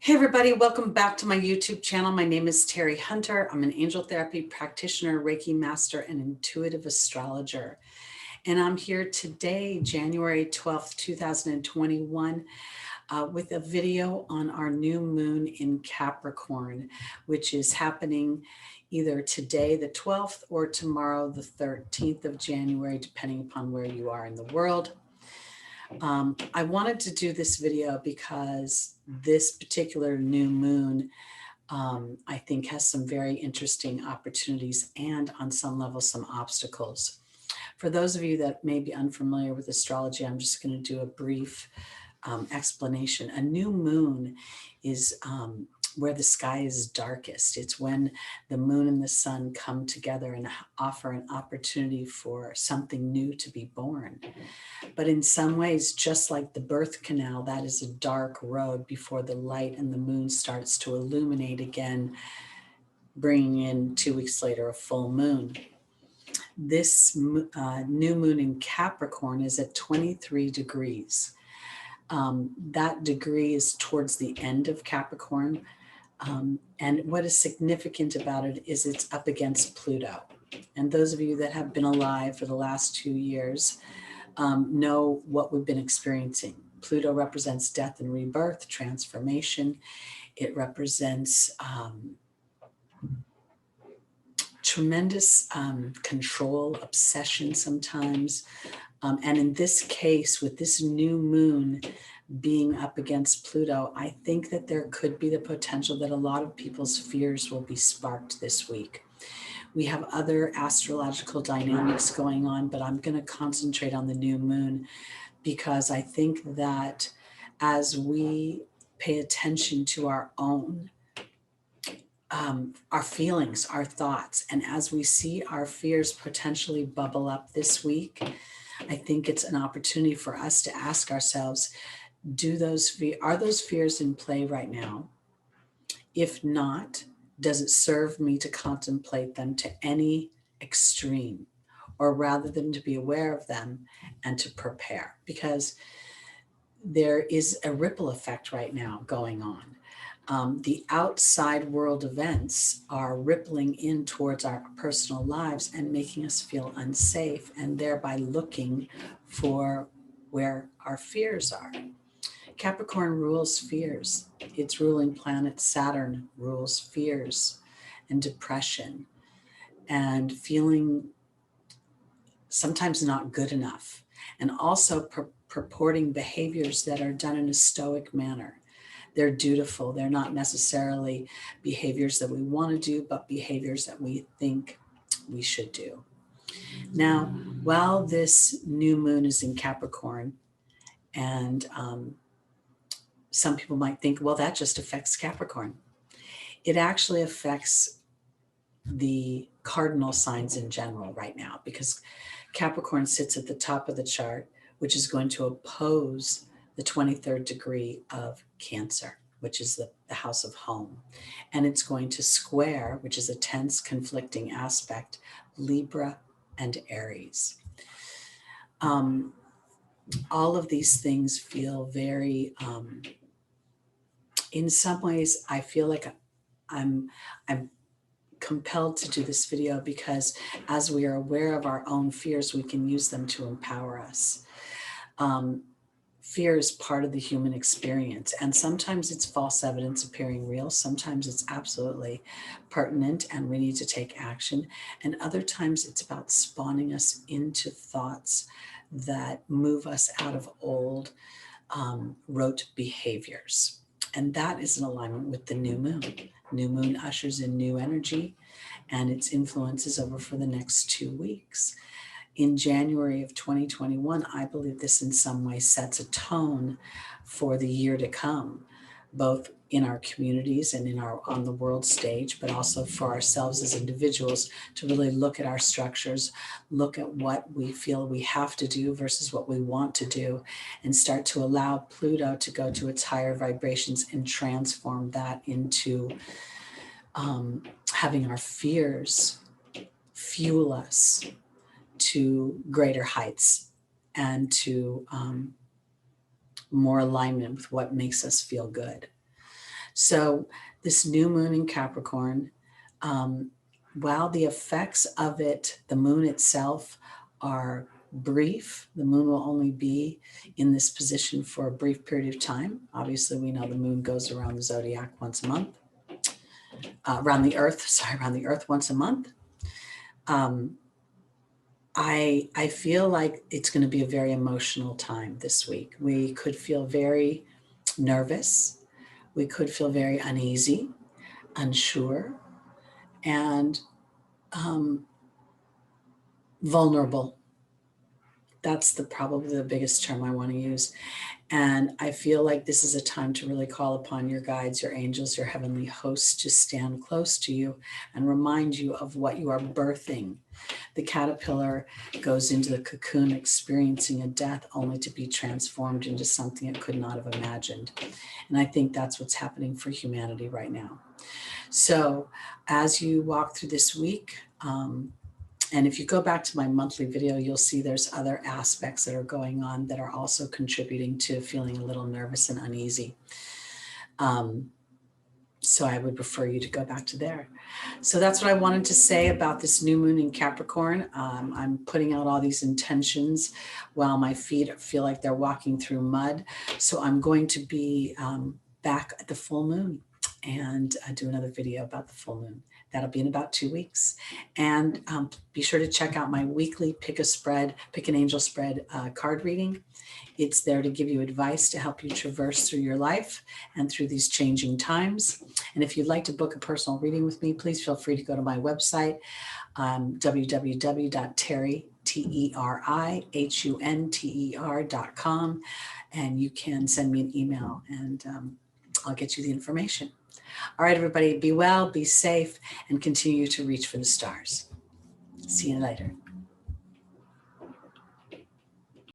Hey everybody, welcome back to my YouTube channel. My name is Teri Hunter. I'm an angel therapy practitioner, Reiki master, and intuitive astrologer. And I'm here today, January 12th, 2021, with a video on our new moon in Capricorn, which is happening either today, the 12th, or tomorrow, the 13th of January, depending upon where you are in the world. I wanted to do this video because this particular new moon, I think, has some very interesting opportunities and on some level, some obstacles. For those of you that may be unfamiliar with astrology, I'm just going to do a brief explanation. A new moon is where the sky is darkest. It's when the moon and the sun come together and offer an opportunity for something new to be born. But in some ways, just like the birth canal, that is a dark road before the light and the moon starts to illuminate again, bringing in 2 weeks later a full moon. This new moon in Capricorn is at 23 degrees. That degree is towards the end of Capricorn. And what is significant about it is it's up against Pluto. And those of you that have been alive for the last 2 years know what we've been experiencing. Pluto represents death and rebirth, transformation. It represents tremendous control, obsession sometimes. And in this case, with this new moon being up against Pluto, I think that there could be the potential that a lot of people's fears will be sparked this week. We have other astrological dynamics going on, but I'm going to concentrate on the new moon because I think that as we pay attention to our own our feelings, our thoughts, and as we see our fears potentially bubble up this week, I think it's an opportunity for us to ask ourselves, are those fears in play right now? If not, does it serve me to contemplate them to any extreme, or rather than to be aware of them and to prepare? Because there is a ripple effect right now going on. The outside world events are rippling in towards our personal lives and making us feel unsafe, and thereby looking for where our fears are. Capricorn rules fears. Its ruling planet Saturn rules fears and depression and feeling sometimes not good enough, and also purporting behaviors that are done in a stoic manner. They're dutiful. They're not necessarily behaviors that we want to do, but behaviors that we think we should do. Now, while this new moon is in Capricorn, and some people might think, well, that just affects Capricorn. It actually affects the cardinal signs in general right now, because Capricorn sits at the top of the chart, which is going to oppose the 23rd degree of Cancer, which is the house of home. And it's going to square, which is a tense, conflicting aspect, Libra and Aries. All of these things feel very, in some ways, I feel like I'm compelled to do this video because as we are aware of our own fears, we can use them to empower us. Fear is part of the human experience, and sometimes it's false evidence appearing real. Sometimes it's absolutely pertinent and we need to take action. And other times it's about spawning us into thoughts that move us out of old rote behaviors. And that is in alignment with the new moon. New moon ushers in new energy, and its influence is over for the next 2 weeks. In January of 2021, I believe this in some way sets a tone for the year to come, both in our communities and on the world stage, but also for ourselves as individuals to really look at our structures, look at what we feel we have to do versus what we want to do, and start to allow Pluto to go to its higher vibrations and transform that into having our fears fuel us to greater heights and to more alignment with what makes us feel good. So this new moon in Capricorn, while the effects of it, the moon itself, are brief, the moon will only be in this position for a brief period of time. Obviously, we know the moon goes around the zodiac once a month, around the earth once a month. I feel like it's going to be a very emotional time this week. We could feel very nervous. We could feel very uneasy, unsure, and vulnerable. That's probably the biggest term I want to use. And I feel like this is a time to really call upon your guides, your angels, your heavenly hosts to stand close to you and remind you of what you are birthing. The caterpillar goes into the cocoon experiencing a death only to be transformed into something it could not have imagined. And I think that's what's happening for humanity right now. So as you walk through this week, and if you go back to my monthly video, you'll see there's other aspects that are going on that are also contributing to feeling a little nervous and uneasy. So I would refer you to go back to there. So that's what I wanted to say about this new moon in Capricorn. I'm putting out all these intentions while my feet feel like they're walking through mud. So I'm going to be back at the full moon and do another video about the full moon. That'll be in about 2 weeks. And be sure to check out my weekly Pick an Angel Spread card reading. It's there to give you advice to help you traverse through your life and through these changing times. And if you'd like to book a personal reading with me, please feel free to go to my website, www.teri, TeriHunter.com, and you can send me an email and I'll get you the information. All right, everybody, be well, be safe, and continue to reach for the stars. See you later.